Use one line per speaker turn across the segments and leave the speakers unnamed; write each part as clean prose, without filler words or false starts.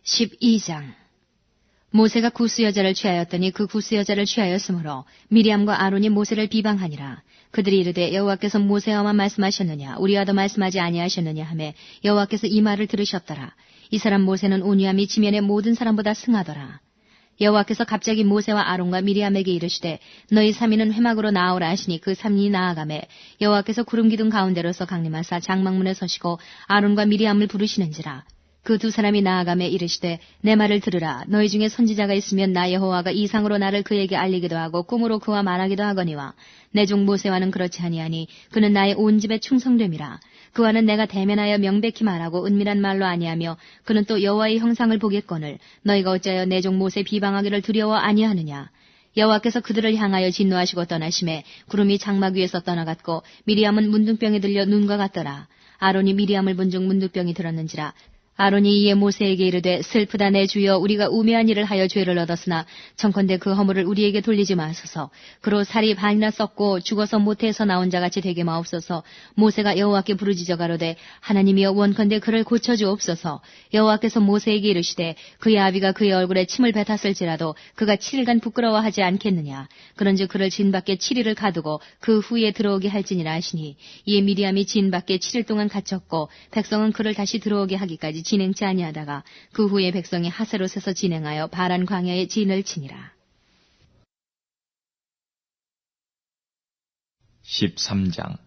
12장. 모세가 구스 여자를 취하였더니 그 구스 여자를 취하였으므로 미리암과 아론이 모세를 비방하니라. 그들이 이르되 여호와께서 모세와만 말씀하셨느냐 우리와도 말씀하지 아니하셨느냐 하매 여호와께서 이 말을 들으셨더라. 이 사람 모세는 온유함이 지면의 모든 사람보다 승하더라. 여호와께서 갑자기 모세와 아론과 미리암에게 이르시되 너희 삼인은 회막으로 나아오라 하시니 그 삼인이 나아가매 여호와께서 구름 기둥 가운데로서 강림하사 장막문에 서시고 아론과 미리암을 부르시는지라. 그 두 사람이 나아가매 이르시되 내 말을 들으라. 너희 중에 선지자가 있으면 나 여호와가 이상으로 나를 그에게 알리기도 하고 꿈으로 그와 말하기도 하거니와 내 종 모세와는 그렇지 아니하니 그는 나의 온 집에 충성됨이라. 그와는 내가 대면하여 명백히 말하고 은밀한 말로 아니하며 그는 또 여호와의 형상을 보겠거늘 너희가 어찌하여 내 종 모세 비방하기를 두려워 아니하느냐. 여호와께서 그들을 향하여 진노하시고 떠나심에 구름이 장막 위에서 떠나갔고 미리암은 문둥병에 들려 눈과 같더라. 아론이 미리암을 본 중 문둥병이 들었는지라. 아론이 이에 모세에게 이르되 슬프다 내 주여 우리가 우매한 일을 하여 죄를 얻었으나 청컨대 그 허물을 우리에게 돌리지 마소서. 그로 살이 반이나 썩고 죽어서 모태에서 나온 자같이 되게 마옵소서. 모세가 여호와께 부르짖어 가로되 하나님이여 원컨대 그를 고쳐주옵소서. 여호와께서 모세에게 이르시되 그의 아비가 그의 얼굴에 침을 뱉었을지라도 그가 7일간 부끄러워하지 않겠느냐. 그런즉 그를 진 밖에 7일을 가두고 그 후에 들어오게 할지니라 하시니 이에 미리암이 진 밖에 7일 동안 갇혔고 백성은 그를 다시 들어오게 하기까지 진행치 아니하다가 그 후에 백성이 하세롯에서 진행하여 바란 광야에 진을 치니라.
13장.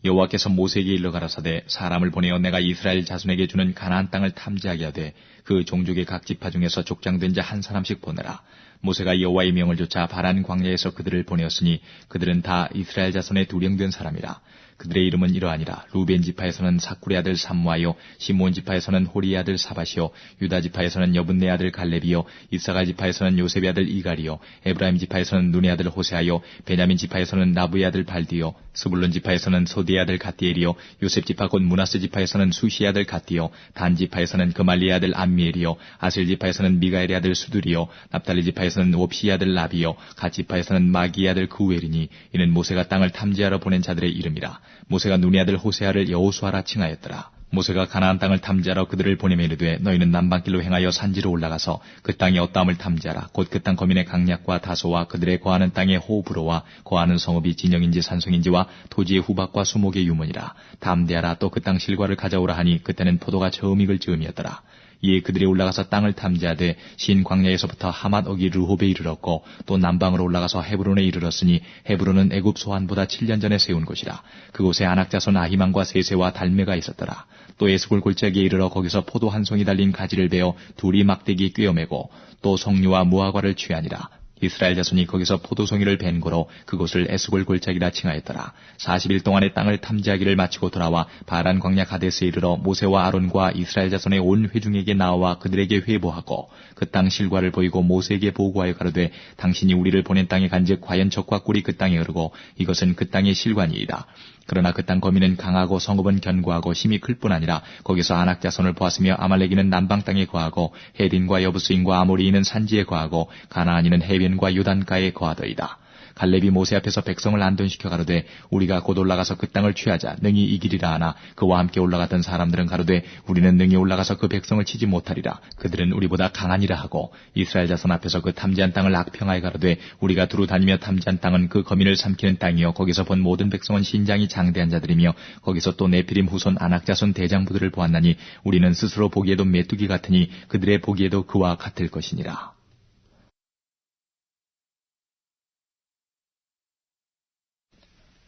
여호와께서 모세에게 일러 가라사대 사람을 보내어 내가 이스라엘 자손에게 주는 가나안 땅을 탐지하게 하되 그 종족의 각 지파 중에서 족장된 자 한 사람씩 보내라. 모세가 여호와의 명을 좇아 바란 광야에서 그들을 보내었으니 그들은 다 이스라엘 자손의 두령된 사람이라. 그들의 이름은 이러하니라. 루벤 지파에서는 사쿨의 아들 삼무아요, 시므온 지파에서는 호리의 아들 사밧이요, 유다 지파에서는 여분네 아들 갈렙이요, 이사갈 지파에서는 요셉의 아들 이갈이요, 에브라임 지파에서는 눈의 아들 호세아요, 베냐민 지파에서는 나부의 아들 발디요, 스불론 지파에서는 소디의 아들 갓디엘이요, 요셉 지파 곧 므낫세 지파에서는 수시의 아들 갓디요, 단 지파에서는 그말리의 아들 암미엘이요, 아셀 지파에서는 미가엘의 아들 수두리요, 납달리 지파에서는 옵시의 아들 라비요, 갓 지파에서는 마기의 아들 구엘이니 이는 모세가 땅을 탐지하러 보낸 자들의 이름이라. 모세가 눈의 아들 호세아를 여호수아라 칭하였더라. 모세가 가나안 땅을 탐지하러 그들을 보내매 이르되 너희는 남방길로 행하여 산지로 올라가서 그 땅의 어떠함을 탐지하라. 곧 그 땅 거민의 강약과 다소와 그들의 거하는 땅의 호브로와 거하는 성읍이 진영인지 산성인지와 토지의 후박과 수목의 유문이라. 담대하라. 또 그 땅 실과를 가져오라 하니 그때는 포도가 처음 익을 즈음이었더라. 이에 그들이 올라가서 땅을 탐지하되 신 광야에서부터 하맛 어기 르홉에 이르렀고 또 남방으로 올라가서 헤브론에 이르렀으니 헤브론은 애굽 소안보다 7년 전에 세운 곳이라. 그곳에 아낙자손 아히만과 세세와 달메가 있었더라. 또 에스골 골짜기에 이르러 거기서 포도 한 송이 달린 가지를 베어 둘이 막대기 꿰어매고 또 석류와 무화과를 취하니라. 이스라엘 자손이 거기서 포도송이를 벤 고로 그곳을 에스골 골짜기라 칭하였더라. 40일 동안의 땅을 탐지하기를 마치고 돌아와 바란 광야 가데스에 이르러 모세와 아론과 이스라엘 자손의 온 회중에게 나와 그들에게 회보하고 그 땅 실과를 보이고 모세에게 보고하여 가로되 당신이 우리를 보낸 땅에 간즉 과연 적과 꿀이 그 땅에 흐르고 이것은 그 땅의 실관이이다. 그러나 그 땅 거민은 강하고 성읍은 견고하고 힘이 클 뿐 아니라 거기서 아낙 자손을 보았으며 아말렉이는 남방 땅에 거하고 헤딘과 여부스인과 아모리인은 산지에 거하고 가나안인은 해변과 요단가에 거하더이다. 갈렙이 모세 앞에서 백성을 안돈시켜 가로되 우리가 곧 올라가서 그 땅을 취하자 능히 이기리라 하나 그와 함께 올라갔던 사람들은 가로되 우리는 능히 올라가서 그 백성을 치지 못하리라. 그들은 우리보다 강하니라 하고 이스라엘 자손 앞에서 그 탐지한 땅을 악평하여 가로되 우리가 두루 다니며 탐지한 땅은 그 거민을 삼키는 땅이요 거기서 본 모든 백성은 신장이 장대한 자들이며 거기서 또 네피림 후손 아낙 자손 대장부들을 보았나니 우리는 스스로 보기에도 메뚜기 같으니 그들의 보기에도 그와 같을 것이니라.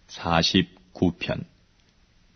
49편.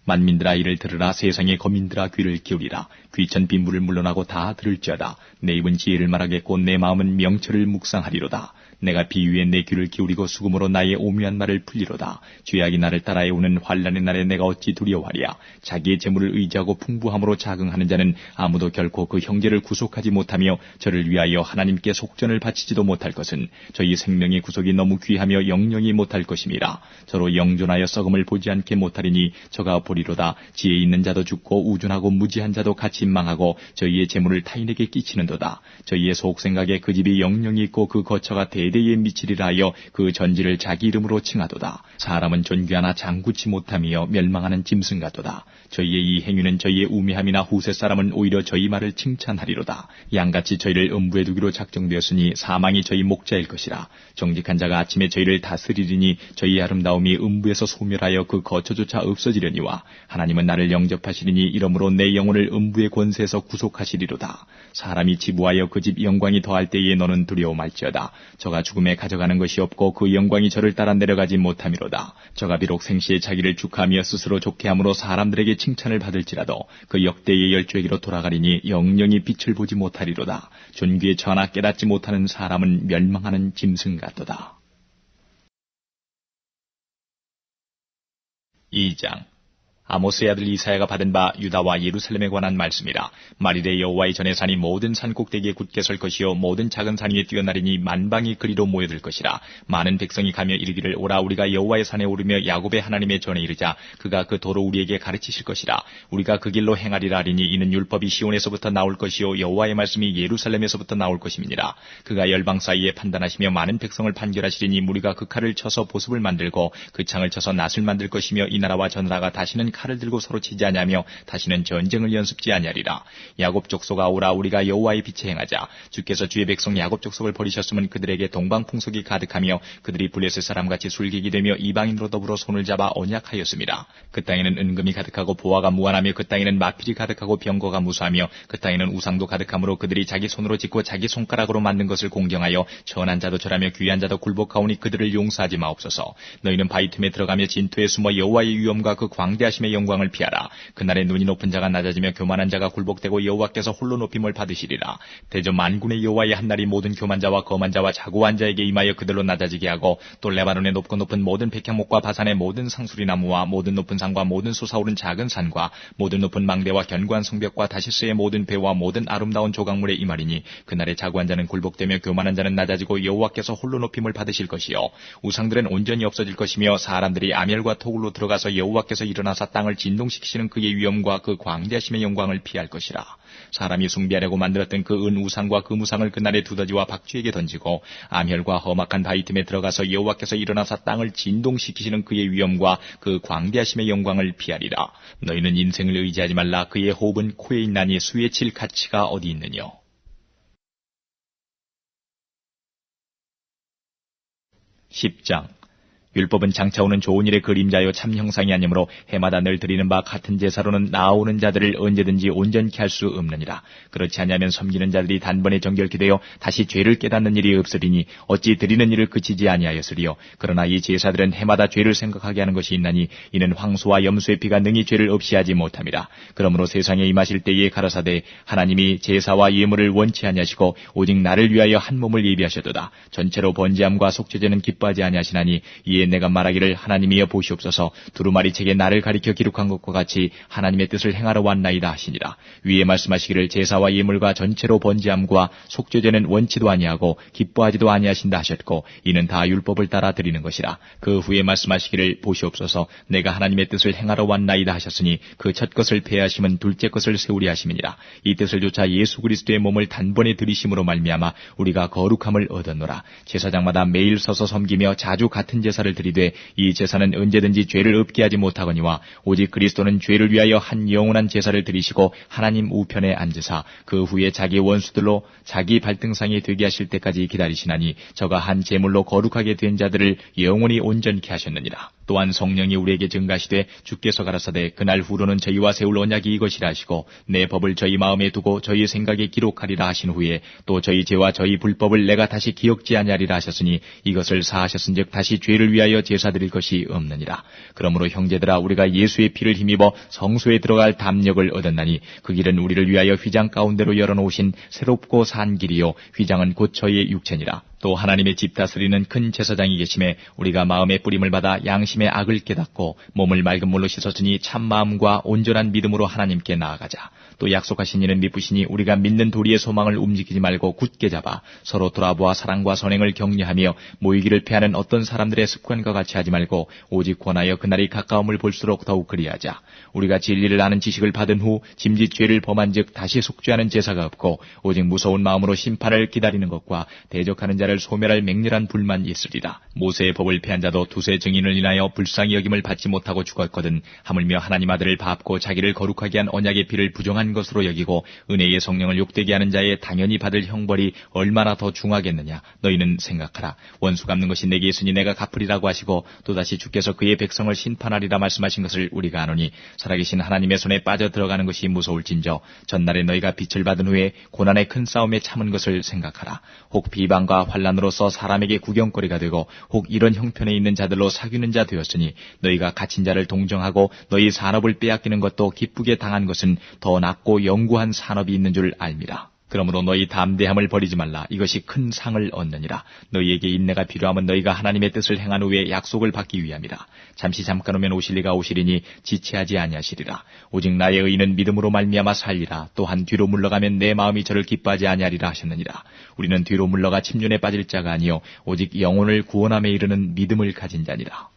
만민들아 이를 들으라. 세상의 거민들아 귀를 기울이라. 귀천 빈물을 물러나고 다 들을지어다. 내 입은 지혜를 말하겠고 내 마음은 명철을 묵상하리로다. 내가 비유에 내 귀를 기울이고 수금으로 나의 오묘한 말을 풀리로다. 죄악이 나를 따라해 오는 환난의 날에 내가 어찌 두려워하랴. 자기의 재물을 의지하고 풍부함으로 자긍하는 자는 아무도 결코 그 형제를 구속하지 못하며 저를 위하여 하나님께 속전을 바치지도 못할 것은 저희 생명의 구속이 너무 귀하며 영영이 못할 것임이라. 저로 영존하여 썩음을 보지 않게 못하리니 저가 보리로다. 지혜 있는 자도 죽고 우준하고 무지한 자도 같이 망하고 저희의 재물을 타인에게 끼치는도다. 저희의 속생각에 그 집이 영영이 있고 그 거처가 세대에 미치리라 하여 그 전지를 자기 이름으로 칭하도다. 사람은 존귀하나 장구치 못하며 멸망하는 짐승 같도다. 저희의 이 행위는 저희의 우매함이나 후세 사람은 오히려 저희 말을 칭찬하리로다. 양같이 저희를 음부에 두기로 작정되었으니 사망이 저희 목자일 것이라. 정직한 자가 아침에 저희를 다스리리니 저희 아름다움이 음부에서 소멸하여 그 거처조차 없어지려니와 하나님은 나를 영접하시리니 이러므로 내 영혼을 음부의 권세에서 구속하시리로다. 사람이 지부하여 그 집 영광이 더할 때에 너는 두려워 말지어다. 저가 죽음에 가져가는 것이 없고 그 영광이 저를 따라 내려가지 못함이로다. 저가 비록 생시에 자기를 축하하며 스스로 좋게 함으로 사람들에게 칭찬을 받을지라도 그 역대의 열조에게로 돌아가리니 영영이 빛을 보지 못하리로다. 존귀에 처하나 깨닫지 못하는 사람은 멸망하는 짐승 같도다. 2장 아모스의 아들 이사야가 받은 바 유다와 예루살렘에 관한 말씀이라. 만일에 여호와의 전에 산이 모든 산 꼭대기에 굳게 설 것이요 모든 작은 산 위에 뛰어나리니 만방이 그리로 모여들 것이라. 많은 백성이 가며 이르기를 오라 우리가 여호와의 산에 오르며 야곱의 하나님의 전에 이르자. 그가 그 도로 우리에게 가르치실 것이라. 우리가 그 길로 행하리라 하리니 이는 율법이 시온에서부터 나올 것이요 여호와의 말씀이 예루살렘에서부터 나올 것임이니라. 그가 열방 사이에 판단하시며 많은 백성을 판결하시리니 무리가 그 칼을 쳐서 보습을 만들고 그 창을 쳐서 낫을 만들 것이며 이 나라와 저 나라가 다시는 칼을 들고 서로 치지 아니하며 다시는 전쟁을 연습지 아니하리라. 야곱 족속아 오라 우리가 여호와의 빛에 행하자. 주께서 주의 백성 야곱 족속을 버리셨으면 그들에게 동방풍속이 가득하며 그들이 블레셋 사람같이 술객이 되며 이방인으로 더불어 손을 잡아 언약하였습니다. 그 땅에는 은금이 가득하고 보화가 무한하며 그 땅에는 마필이 가득하고 병거가 무수하며 그 땅에는 우상도 가득하므로 그들이 자기 손으로 짓고 자기 손가락으로 만든 것을 공경하여 천한 자도 절하며 귀한 자도 굴복하오니 그들을 용서하지 마옵소서. 너희는 바위 틈에 들어가며 진토에 숨어 여호와의 위엄과 그 광대하심의 영광을 피하라. 그날에 눈이 높은 자가 낮아지며 교만한 자가 굴복되고 여호와께서 홀로 높임을 받으시리라. 대저 만군의 여호와의 한날이 모든 교만 자와 거만 자와 자고한 자에게 임하여 그들로 낮아지게 하고 또 레바논의 높고 높은 모든 백향목과 바산의 모든 상수리 나무와 모든 높은 산과 모든 솟아오른 작은 산과 모든 높은 망대와 견고한 성벽과 다시스의 모든 배와 모든 아름다운 조각물에 임하리니 그날에 자고한 자는 굴복되며 교만한 자는 낮아지고 여호와께서 홀로 높임을 받으실 것이요 우상들은 온전히 없어질 것이며 사람들이 아멜과 토굴로 들어가서 여호와께서 일어나사 땅을 진동시키시는 그의 위엄과 그 광대하심의 영광을 피할 것이라. 사람이 숭배하려고 만들었던 그 은 우상과 그 무상을 그날에 두더지와 박쥐에게 던지고 아멸과 험악한 바위 틈에 들어가서 여호와께서 일어나사 땅을 진동시키시는 그의 위엄과 그 광대하심의 영광을 피하리라. 너희는 인생을 의지하지 말라. 그의 호흡은 코에 있나니 수에 칠 가치가 어디 있느뇨. 10장 율법은 장차 오는 좋은 일의 그림자요 참 형상이 아니므로 해마다 늘 드리는 바 같은 제사로는 나아오는 자들을 언제든지 온전케 할 수 없느니라. 그렇지 않으면 섬기는 자들이 단번에 정결케 되어 다시 죄를 깨닫는 일이 없으리니 어찌 드리는 일을 그치지 아니하였으리요. 그러나 이 제사들은 해마다 죄를 생각하게 하는 것이 있나니 이는 황소와 염소의 피가 능히 죄를 없이 하지 못함이라. 그러므로 세상에 임하실 때에 가라사대 하나님이 제사와 예물을 원치 아니하시고 오직 나를 위하여 한 몸을 예비하셨도다. 전체로 번제함과 속죄제는 기뻐하지 아니하시나니 이에 내가 말하기를 하나님이여 보시옵소서. 두루마리 책에 나를 가리켜 기록한 것과 같이 하나님의 뜻을 행하러 왔나이다 하시니라. 위에 말씀하시기를 제사와 예물과 전체로 번제함과 속죄제는 원치도 아니하고 기뻐하지도 아니하신다 하셨고 이는 다 율법을 따라 드리는 것이라. 그 후에 말씀하시기를 보시옵소서. 내가 하나님의 뜻을 행하러 왔나이다 하셨으니 그 첫 것을 폐하심은 둘째 것을 세우리 하심이니라. 이 뜻을 조차 예수 그리스도의 몸을 단번에 들이심으로 말미암아 우리가 거룩함을 얻었노라. 제사장마다 매일 서서 섬기며 자주 같은 제사를 드리되 이 제사는 언제든지 죄를 없게 하지 못하거니와 오직 그리스도는 죄를 위하여 한 영원한 제사를 드리시고 하나님 우편에 앉으사 그 후에 자기 원수들로 자기 발등상이 되게 하실 때까지 기다리시나니 저가 한 제물로 거룩하게 된 자들을 영원히 온전케 하셨느니라. 또한 성령이 우리에게 증가하시되 주께서 가라사대 그날 후로는 저희와 세울 언약이 이것이라 하시고 내 법을 저희 마음에 두고 저희 생각에 기록하리라 하신 후에 또 저희 죄와 저희 불법을 내가 다시 기억지 아니하리라 하셨으니 이것을 사하셨은즉 다시 죄를 위하여 제사 드릴 것이 없느니라. 그러므로 형제들아 우리가 예수의 피를 힘입어 성소에 들어갈 담력을 얻었나니 그 길은 우리를 위하여 휘장 가운데로 열어놓으신 새롭고 산 길이요 휘장은 곧 저희의 육체니라. 또 하나님의 집 다스리는 큰 제사장이 계심에 우리가 마음의 뿌림을 받아 양심의 악을 깨닫고 몸을 맑은 물로 씻었으니 참 마음과 온전한 믿음으로 하나님께 나아가자. 또 약속하신 이는 미쁘시니 우리가 믿는 도리의 소망을 움직이지 말고 굳게 잡아 서로 돌아보아 사랑과 선행을 격려하며 모이기를 패하는 어떤 사람들의 습관과 같이 하지 말고 오직 권하여 그날이 가까움을 볼수록 더욱 그리하자. 우리가 진리를 아는 지식을 받은 후 짐짓 죄를 범한 즉 다시 속죄하는 제사가 없고 오직 무서운 마음으로 심판을 기다리는 것과 대적하는 자를 자를 소멸할 맹렬한 불만 있으리라. 모세의 법을 폐한 자도 두세 증인을 인하여 불쌍히 여김을 받지 못하고 죽었거든 하물며 하나님 아들을 밟고 자기를 거룩하게 한 언약의 피를 부정한 것으로 여기고 은혜의 성령을 욕되게 하는 자의 당연히 받을 형벌이 얼마나 더 중하겠느냐. 너희는 생각하라. 원수 갚는 것이 내게 있으니 내가 갚으리라고 하시고 또다시 주께서 그의 백성을 심판하리라 말씀하신 것을 우리가 아노니 살아계신 하나님의 손에 빠져 들어가는 것이 무서울진저 전날에 너희가 빛을 받은 후에 고난의 큰 싸움에 참은 것을 생각하라. 혹 비방과 환난으로서 사람에게 구경거리가 되고 혹 이런 형편에 있는 자들로 사귀는 자 되었으니 너희가 갇힌 자를 동정하고 너희 산업을 빼앗기는 것도 기쁘게 당한 것은 더 낫고 영구한 산업이 있는 줄 알미라. 그러므로 너희 담대함을 버리지 말라. 이것이 큰 상을 얻느니라. 너희에게 인내가 필요하면 너희가 하나님의 뜻을 행한 후에 약속을 받기 위함이라. 잠시 잠깐 오면 오실 이가 오시리니 지체하지 아니하시리라. 오직 나의 의인은 믿음으로 말미암아 살리라. 또한 뒤로 물러가면 내 마음이 저를 기뻐하지 아니하리라 하셨느니라. 우리는 뒤로 물러가 침륜에 빠질 자가 아니요 오직 영혼을 구원함에 이르는 믿음을 가진 자니라.